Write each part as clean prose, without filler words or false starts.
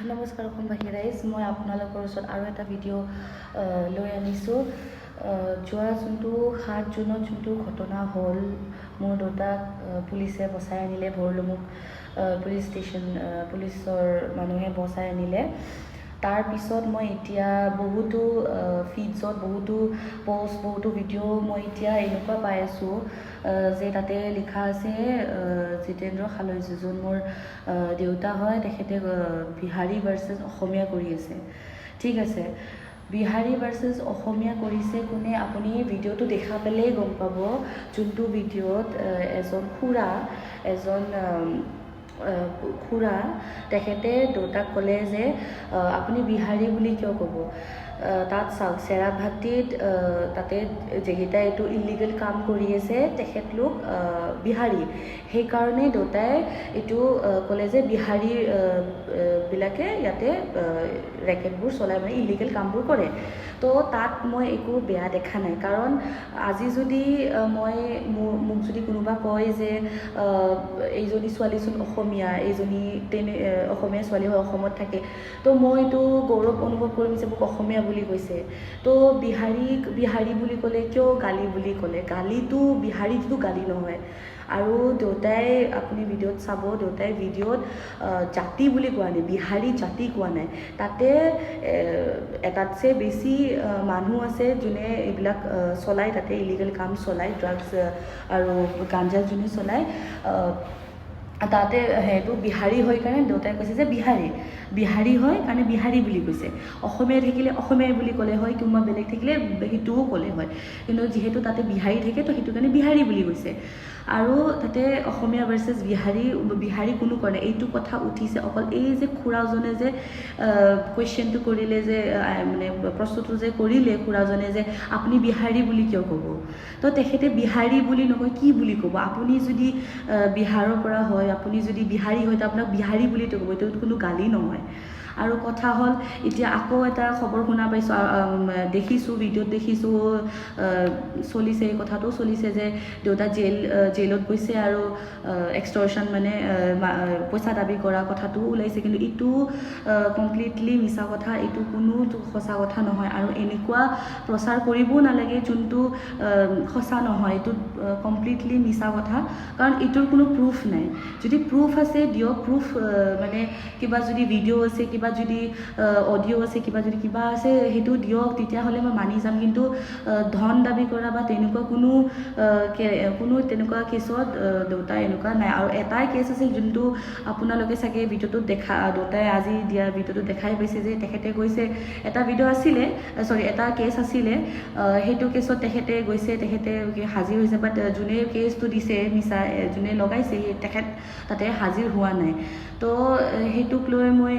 নমস্কাৰ অসমবাসী ৰাইজ, মই আপোনালোকৰ ওচৰত আৰু এটা ভিডিঅ' লৈ আনিছোঁ। যোৱা যোনটো 7 জুনত যোনটো ঘটনা হ'ল, মোৰ দেউতাক পুলিচে বচাই আনিলে। ভৰলুমুখ পুলিচ ষ্টেচন পুলিচৰ মানুহে বচাই আনিলে। তাৰ পিছত মই এতিয়া বহুতো ফিডছত বহুতো পষ্ট বহুতো ভিডিঅ' মই এতিয়া এনেকুৱা পাই আছোঁ যে তাতে লিখা আছে জিতেন্দ্ৰ হালৈ, যোন মোৰ দেউতা হয়, তেখেতে বিহাৰী ভাৰ্চেছ অসমীয়া কৰি আছে। ঠিক আছে, বিহাৰী ভাৰ্চেছ অসমীয়া কৰিছে কোনে? আপুনি ভিডিঅ'টো দেখা পালেই গম পাব। যোনটো ভিডিঅ'ত এজন খুৰা তেখেতে দেউতাক ক'লে যে আপুনি বিহাৰী বুলি কিয় ক'ব? তাত চাওক, চেৰাভাটিত তাতে যেইকেইটা এইটো ইলিগেল কাম কৰি আছে তেখেতলোক বিহাৰী। সেইকাৰণে দেউতাই এইটো ক'লে যে বিহাৰী বিলাকে ইয়াতে ৰেকেটবোৰ চলাই মানে ইলিগেল কামবোৰ কৰে। তো তাত মই একো বেয়া দেখা নাই, কাৰণ আজি যদি মোক যদি কোনোবা কয় যে এইজনী ছোৱালীচোন অসমীয়া, এইজনী অসমীয়া ছোৱালী হয়, অসমত থাকে, তো মই এইটো গৌৰৱ অনুভৱ কৰিম যে মোক অসমীয়া বুলি কৈছে। তো বিহাৰী বুলি ক'লে কিয় গালি বুলি ক'লে? গালিটো বিহাৰীটো গালি নহয়। আৰু দেউতাই আপুনি ভিডিঅ'ত চাব, দেউতাই ভিডিঅ'ত জাতি বুলি কোৱা নাই, বিহাৰী জাতি কোৱা নাই। তাতে এটাতছে বেছি মানুহ আছে যোনে এইবিলাক চলায়, তাতে ইলিগেল কাম চলায়, ড্ৰাগছ আৰু গাঞ্জা যোনে চলায়। তাতে সেইটো বিহাৰী হয় কাৰণে দেউতাই কৈছে যে বিহাৰী হয় কাৰণে বিহাৰী বুলি কৈছে। অসমীয়া থাকিলে অসমীয়াই বুলি ক'লে হয়, কোনোবা বেলেগ থাকিলে সেইটোও ক'লে হয়, কিন্তু যিহেতু তাতে বিহাৰী থাকে তো সেইটো কাৰণে বিহাৰী বুলি কৈছে। আৰু তাতে অসমীয়া ভাৰ্চেছ বিহাৰী কোনো কৰা নাই। এইটো কথা উঠিছে অকল এই যে খুৰাজনে যে কুৱেশ্যনটো কৰিলে, যে মানে প্ৰশ্নটো যে কৰিলে খুৰাজনে যে আপুনি বিহাৰী বুলি কিয় ক'ব? তো তেখেতে বিহাৰী বুলি নকয়, কি বুলি ক'ব? আপুনি যদি বিহাৰৰ পৰা হয়, আপুনি যদি বিহাৰী হয়, তো আপোনাক বিহাৰী বুলি ক'ব, এইটো কোনো গালি নহয়। আৰু কথা হ'ল, এতিয়া আকৌ এটা খবৰ শুনা পাইছোঁ, দেখিছোঁ ভিডিঅ'ত দেখিছোঁ, চলিছে এই কথাটো চলিছে যে দেউতা জেইলত গৈছে আৰু এক্সটৰ্শ্যন মানে পইচা দাবী কৰা কথাটো ওলাইছে, কিন্তু এইটো কমপ্লিটলি মিছা কথা, এইটো কোনো সঁচা কথা নহয়। আৰু এনেকুৱা প্ৰচাৰ কৰিবও নালাগে যোনটো সঁচা নহয়, এইটো কমপ্লিটলি মিছা কথা, কাৰণ এইটোৰ কোনো প্ৰুফ নাই। যদি প্ৰুফ আছে দিয়ক, প্ৰুফ মানে কিবা যদি ভিডিঅ' আছে, কিবা যদি অডিঅ' আছে, কিবা আছে সেইটো দিয়ক, তেতিয়াহ'লে মই মানি যাম। কিন্তু ধন দাবী কৰা বা তেনেকুৱা কোনো তেনেকুৱা কেছত দেউতা এনেকুৱা নাই। আৰু এটাই কেছ আছিল যোনটো আপোনালোকে চাগে ভিডিঅ'টোত দেউতাই আজি দিয়া ভিডিঅ'টোত দেখাই পাইছে, যে তেখেতে গৈছে, এটা কেছ আছিলে, সেইটো কেছত তেখেতে গৈছে, তেখেতে হাজিৰ হৈছে, বাট যোনে কেছটো দিছে মিছা, যোনে লগাইছে তেখেত তাতে হাজিৰ হোৱা নাই। তো সেইটোক লৈ মই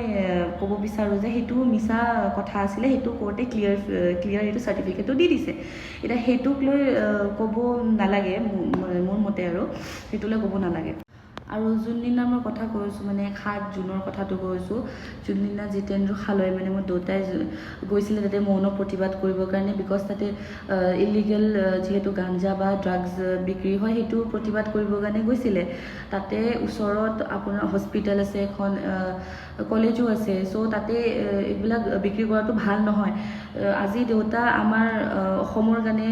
ক'ব বিচাৰোঁ যে সেইটো মিছা কথা আছিলে, সেইটো কোৰ্টে ক্লিয়াৰ এইটো চাৰ্টিফিকেটো দি দিছে। এতিয়া সেইটোক লৈ ক'ব নালাগে, মোৰ মতে আৰু সেইটোলৈ ক'ব নালাগে। আৰু যোনদিনা মই কথা কৈছোঁ, মানে 7 জুনৰ কথাটো কৈছোঁ, যোনদিনা জিতেন্দ্ৰ হালৈ মানে মোৰ দেউতাই গৈছিলে তাতে মৌন প্ৰতিবাদ কৰিবৰ কাৰণে, বিকজ তাতে ইলিগেল যিহেতু গাঞ্জা বা ড্ৰাগছ বিক্ৰী হয়, সেইটো প্ৰতিবাদ কৰিবৰ কাৰণে গৈছিলে। তাতে ওচৰত আপোনাৰ হস্পিটেল আছে, এখন কলেজো আছে, চ' তাতে এইবিলাক বিক্ৰী কৰাটো ভাল নহয়। আজি দেউতা আমাৰ অসমৰ কাৰণে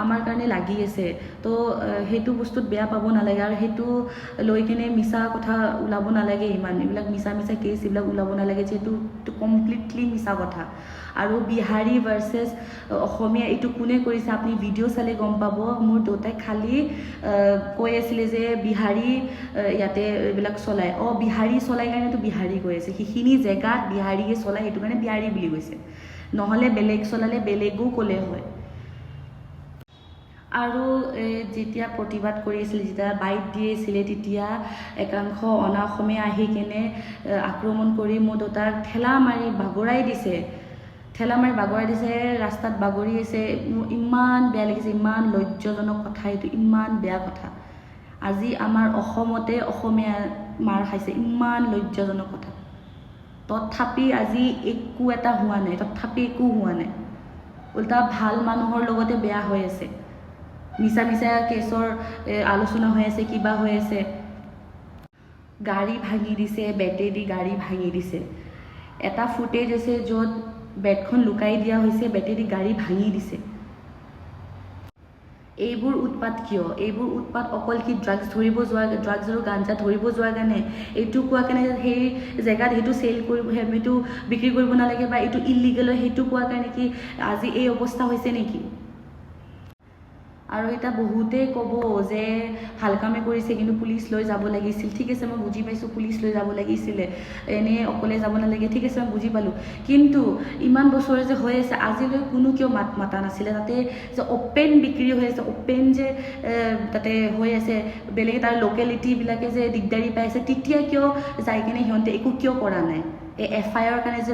আমাৰ কাৰণে লাগি আছে, তো সেইটো বস্তুত বেয়া পাব নালাগে, আৰু সেইটো লৈ কিনে মিছা কথা ওলাব নালাগে, এইবিলাক মিছা কেছ এইবিলাক ওলাব নালাগে, যিহেতু কমপ্লিটলি মিছা কথা। আৰু বিহাৰী ভাৰ্চেছ অসমীয়া এইটো কোনে কৰিছে আপুনি ভিডিঅ' চালে গম পাব। মোৰ দেউতাই খালি কৈ আছিলে যে বিহাৰী ইয়াতে এইবিলাক চলায়, বিহাৰী চলাই কাৰণেতো বিহাৰী কৈ আছে, সেইখিনি জেগাত বিহাৰীয়ে চলায়, সেইটো কাৰণে বিহাৰী বুলি কৈছে, নহ'লে বেলেগ চলালে বেলেগো ক'লে হয়। আৰু যেতিয়া প্ৰতিবাদ কৰি আছিল, যেতিয়া বাইট দি আছিলে, তেতিয়া একাংশ অনা অসমীয়া আহি কেনে আক্ৰমণ কৰি মোৰ দেউতাক ঠেলা মাৰি বাগৰাই দিছে, ৰাস্তাত বাগৰি আছে। মোৰ ইমান বেয়া লাগিছে, ইমান লজ্জাজনক কথা, এইটো ইমান বেয়া কথা। আজি আমাৰ অসমতে অসমীয়া মাৰ খাইছে, ইমান লজ্জাজনক কথা। তথাপি আজি একো হোৱা নাই, উল্টা ভাল মানুহৰ লগতে বেয়া হৈ আছে, মিছা কেছৰ আলোচনা হৈ আছে, কিবা হৈ আছে। গাড়ী ভাঙি দিছে, বেটেদি গাড়ী ভাঙি দিছে। এটা ফুটেজ আছে য'ত বেটখন লুকাই দিয়া হৈছে, বেটেদি গাড়ী ভাঙি দিছে। এইবোৰ উৎপাত কিয়? এইবোৰ উৎপাত অকল কি ড্ৰাগছ আৰু গাঞ্জা ধৰিব যোৱাৰ কাৰণে, এইটো কোৱা কাৰণে সেই জেগাত সেইটো চেল কৰিব, সেইটো বিক্ৰী কৰিব নালাগে বা এইটো ইলিগেল হয় সেইটো কোৱা কাৰণে কি আজি এই অৱস্থা হৈছে নেকি? আৰু এটা বহুতেই ক'ব যে ভাল কামে কৰিছে কিন্তু পুলিচ লৈ যাব লাগিছিল। ঠিক আছে, মই বুজি পাইছোঁ পুলিচ লৈ যাব লাগিছিলে, এনেই অকলে যাব নালাগে, ঠিক আছে মই বুজি পালোঁ। কিন্তু ইমান বছৰে যে হৈ আছে আজিলৈ কোনো কিয় মাত মাতা নাছিলে? তাতে যে অ'পেন বিক্ৰী হৈ আছে, অ'পেন যে তাতে হৈ আছে, বেলেগে তাৰ লোকেলিটিবিলাকে যে দিগদাৰী পাই আছে, তেতিয়া কিয় যাই কিনে সিহঁতে একো কিয় কৰা নাই? এই FIR কাৰণে যে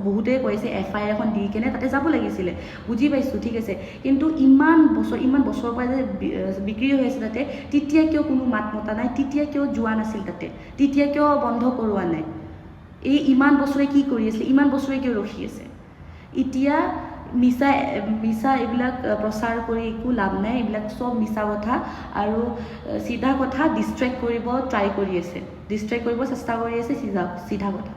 বহুতেই কৈছে FIR এখন দি কেনে তাতে যাব লাগিছিলে, বুজি পাইছোঁ ঠিক আছে। কিন্তু ইমান বছৰৰ পৰা যে বিক্ৰী হৈ আছে তাতে, তেতিয়া কিয় কোনো মাত মতা নাই? তেতিয়া কিয় যোৱা নাছিল তাতে? তেতিয়া কিয় বন্ধ কৰোৱা নাই? এই ইমান বছৰে কি কৰি আছিলে? ইমান বছৰে কিয় ৰখি আছে? এতিয়া মিছা এইবিলাক প্ৰচাৰ কৰি একো লাভ নাই। এইবিলাক চব মিছা কথা আৰু চিধা কথা ডিষ্ট্ৰেক্ট কৰিব ট্ৰাই কৰি আছে, ডিষ্ট্ৰেক্ট কৰিব চেষ্টা কৰি আছে, চিধা কথা।